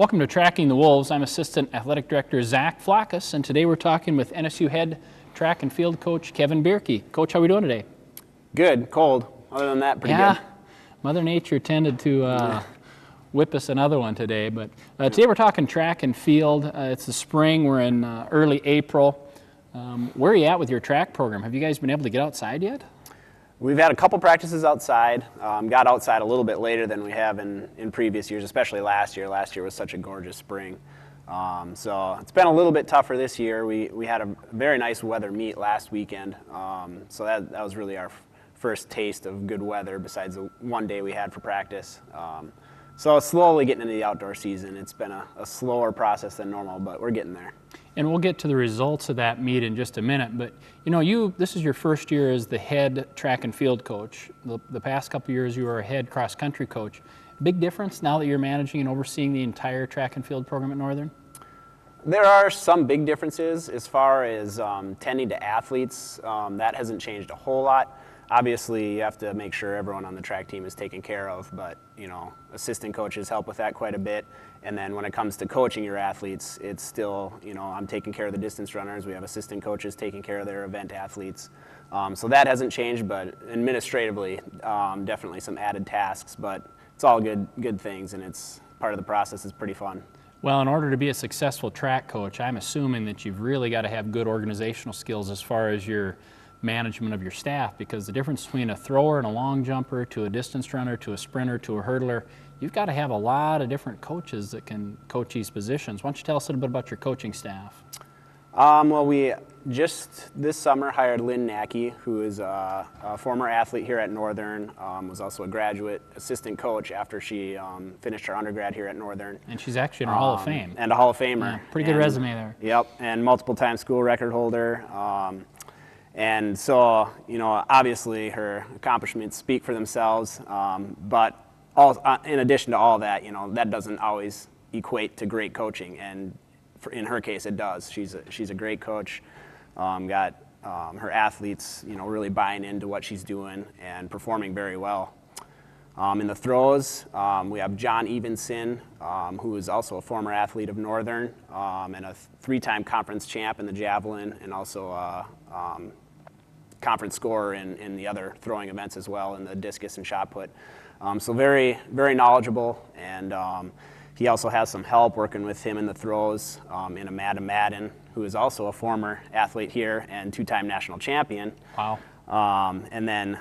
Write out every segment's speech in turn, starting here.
Welcome to Tracking the Wolves. I'm Assistant Athletic Director Zach Flackus, and today we're talking with NSU head track and field coach Kevin Bjerke. Coach, how are we doing today? Good. Cold. Other than that, pretty good. Mother Nature tended to whip us another one today, but today we're talking track and field. It's the spring. We're in early April. Where are you at with your track program? Have you guys been able to get outside yet? We've had a couple practices outside. Got outside a little bit later than we have in previous years, especially last year. Last year was such a gorgeous spring. So it's been a little bit tougher this year. We had a very nice weather meet last weekend. So that was really our first taste of good weather besides the one day we had for practice. So slowly getting into the outdoor season. It's been a slower process than normal, but we're getting there. And we'll get to the results of that meet in just a minute. But you know, this is your first year as the head track and field coach. The past couple of years you were a head cross country coach. Big difference now that you're managing and overseeing the entire track and field program at Northern? There are some big differences as far as tending to athletes. That hasn't changed a whole lot. Obviously, you have to make sure everyone on the track team is taken care of, but you know, assistant coaches help with that quite a bit. And then when it comes to coaching your athletes, it's still, you know, I'm taking care of the distance runners. We have assistant coaches taking care of their event athletes. So that hasn't changed, but administratively, definitely some added tasks. But it's all good things, and it's part of the process. Is pretty fun. Well, in order to be a successful track coach, I'm assuming that you've really got to have good organizational skills as far as your management of your staff, because the difference between a thrower and a long jumper to a distance runner to a sprinter to a hurdler, you've got to have a lot of different coaches that can coach these positions. Why don't you tell us a little bit about your coaching staff? Well, we just this summer hired Lynn Nackey, who is a former athlete here at Northern, was also a graduate assistant coach after she finished her undergrad here at Northern. And she's actually in our Hall of Fame. And a Hall of Famer. Yeah, pretty good resume there. Yep, and multiple-time school record holder. And so, you know, obviously her accomplishments speak for themselves, but in addition to all that, you know, that doesn't always equate to great coaching, and in her case it does. She's a great coach, got her athletes, you know, really buying into what she's doing and performing very well. In the throws, we have John Evenson, who is also a former athlete of Northern, and a three-time conference champ in the javelin, and also conference scorer in the other throwing events as well, in the discus and shot put. So very, very knowledgeable, and he also has some help working with him in the throws in Amanda Madden, who is also a former athlete here and two-time national champion. Wow. And then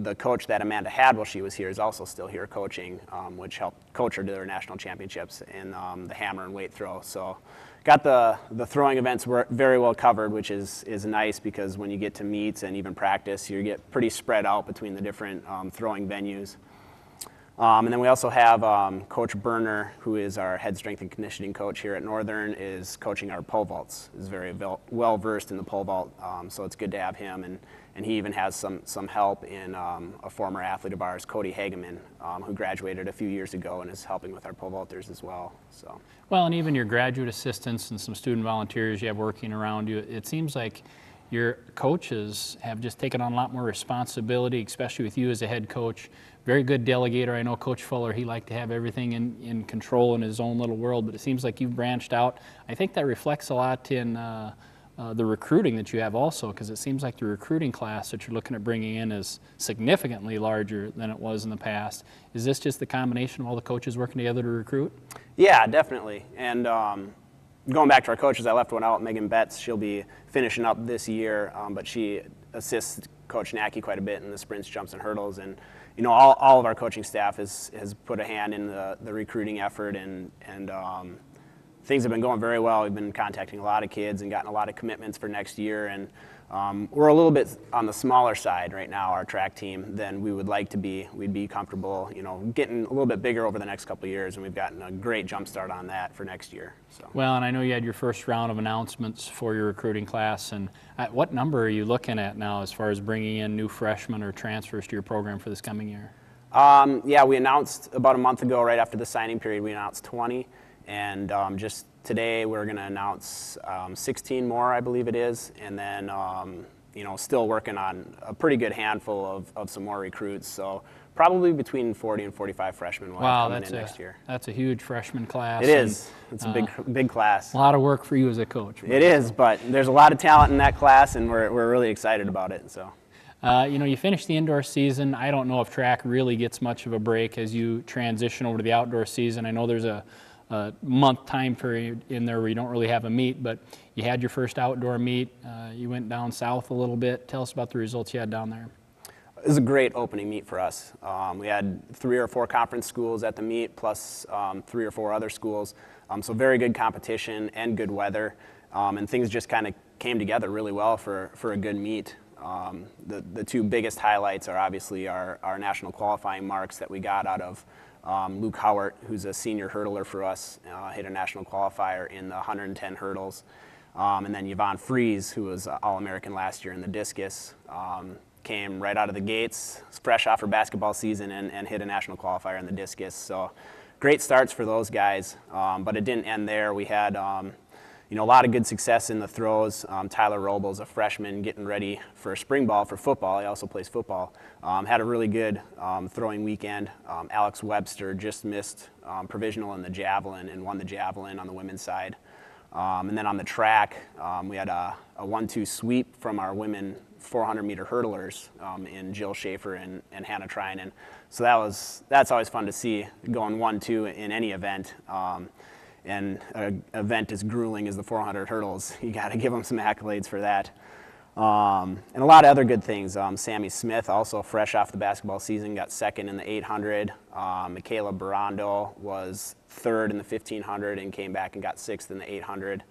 the coach that Amanda had while she was here is also still here coaching, which helped coach her to their national championships in the hammer and weight throw. So got the throwing events very well covered, which is nice, because when you get to meets and even practice, you get pretty spread out between the different throwing venues. And then we also have Coach Berner, who is our head strength and conditioning coach here at Northern, is coaching our pole vaults, is very well versed in the pole vault, so it's good to have him. And he even has some help in a former athlete of ours, Cody Hageman, who graduated a few years ago and is helping with our pole vaulters as well. So. Well, and even your graduate assistants and some student volunteers you have working around you, it seems like your coaches have just taken on a lot more responsibility, especially with you as a head coach. Very good delegator. I know Coach Fuller, he liked to have everything in control in his own little world, but it seems like you've branched out. I think that reflects a lot in the recruiting that you have also, because it seems like the recruiting class that you're looking at bringing in is significantly larger than it was in the past. Is this just the combination of all the coaches working together to recruit? Yeah, definitely. And going back to our coaches, I left one out, Megan Betts. She'll be finishing up this year, but she assists Coach Nackey quite a bit in the sprints, jumps, and hurdles. And you know, all of our coaching staff has put a hand in the recruiting effort, and things have been going very well. We've been contacting a lot of kids and gotten a lot of commitments for next year, and we're a little bit on the smaller side right now, our track team, than we would like to be. We'd be comfortable, you know, getting a little bit bigger over the next couple of years, and we've gotten a great jump start on that for next year. So. Well, and I know you had your first round of announcements for your recruiting class, and what number are you looking at now as far as bringing in new freshmen or transfers to your program for this coming year? Yeah, we announced about a month ago, right after the signing period, we announced 20. And just today we're going to announce 16 more, I believe it is, and then you know, still working on a pretty good handful of some more recruits. So probably between 40 and 45 freshmen will have coming in next year. That's a huge freshman class. It is. It's a big class. A lot of work for you as a coach. It is, but there's a lot of talent in that class, and we're really excited about it. So. You finished the indoor season. I don't know if track really gets much of a break as you transition over to the outdoor season. I know there's a month time period in there where you don't really have a meet, but you had your first outdoor meet. You went down south a little bit. Tell us about the results you had down there. It was a great opening meet for us. We had 3 or 4 conference schools at the meet, plus 3 or 4 other schools. So very good competition and good weather, and things just kind of came together really well for a good meet. The 2 biggest highlights are obviously our national qualifying marks that we got out of Luke Howard, who's a senior hurdler for us, hit a national qualifier in the 110 hurdles. And then Yvonne Fries, who was All-American last year in the discus, came right out of the gates, fresh off her basketball season, and hit a national qualifier in the discus. So great starts for those guys, but it didn't end there. We had a lot of good success in the throws. Tyler Robles, a freshman getting ready for spring ball for football. He also plays football. Had a really good throwing weekend. Alex Webster just missed provisional in the javelin and won the javelin on the women's side. And then on the track, we had a 1-2 sweep from our women 400-meter hurdlers in Jill Schaefer and Hannah Trinan. So that's always fun to see, going 1-2 in any event. And an event as grueling as the 400 hurdles, you got to give them some accolades for that. And a lot of other good things. Sammy Smith, also fresh off the basketball season, got 2nd in the 800. Michaela Barando was 3rd in the 1500 and came back and got 6th in the 800.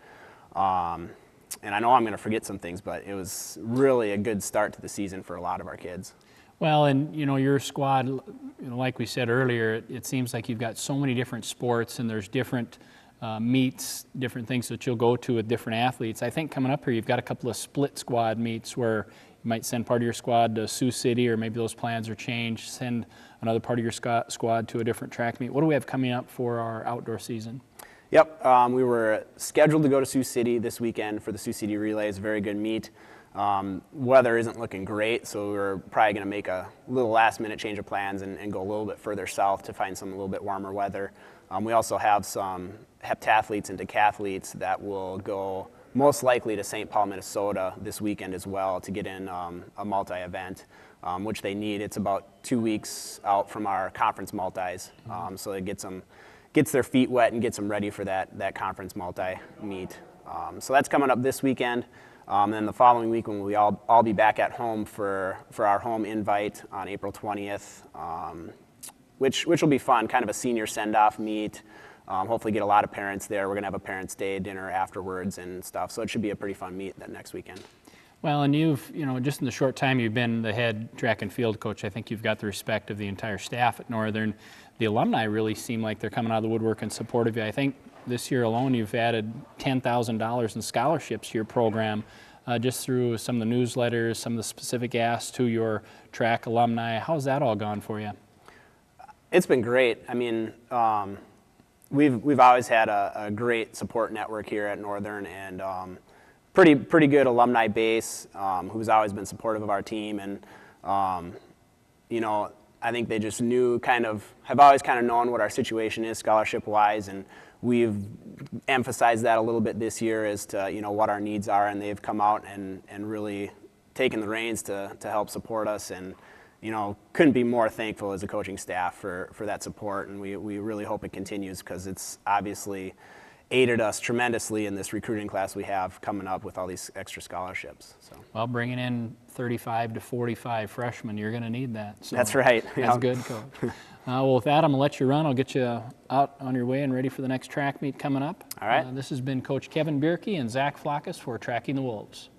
And I know I'm going to forget some things, but it was really a good start to the season for a lot of our kids. Well, and your squad, like we said earlier, it seems like you've got so many different sports, and there's different meets, different things that you'll go to with different athletes. I think coming up here, you've got a couple of split squad meets where you might send part of your squad to Sioux City, or maybe those plans are changed, send another part of your squad to a different track meet. What do we have coming up for our outdoor season? Yep, we were scheduled to go to Sioux City this weekend for the Sioux City Relays, a very good meet. Weather isn't looking great, so we're probably going to make a little last-minute change of plans and go a little bit further south to find some a little bit warmer weather. We also have some heptathletes and decathletes that will go most likely to St. Paul, Minnesota this weekend as well to get in a multi-event, which they need. It's about 2 weeks out from our conference multis, so it gets their feet wet and gets them ready for that conference multi-meet. So that's coming up this weekend. Then the following week, when we all be back at home for our home invite on April 20th, which will be fun, kind of a senior send-off meet. Hopefully get a lot of parents there. We're going to have a Parents' Day dinner afterwards and stuff, so it should be a pretty fun meet that next weekend. Well, and you've, just in the short time you've been the head track and field coach, I think you've got the respect of the entire staff at Northern. The alumni really seem like they're coming out of the woodwork in support of you. I think this year alone you've added $10,000 in scholarships to your program just through some of the newsletters, some of the specific asks to your track alumni. How's that all gone for you? It's been great. I mean, we've always had a great support network here at Northern, and pretty good alumni base who's always been supportive of our team. And I think they just have always kind of known what our situation is scholarship-wise, and we've emphasized that a little bit this year as to what our needs are, and they've come out and really taken the reins to help support us, and couldn't be more thankful as a coaching staff for that support, and we really hope it continues, because it's obviously aided us tremendously in this recruiting class we have coming up with all these extra scholarships. So. Well, bringing in 35 to 45 freshmen, you're going to need that. So that's right. That's good, Coach. Well, with that, I'm going to let you run. I'll get you out on your way and ready for the next track meet coming up. All right. This has been Coach Kevin Bjerke and Zach Flackus for Tracking the Wolves.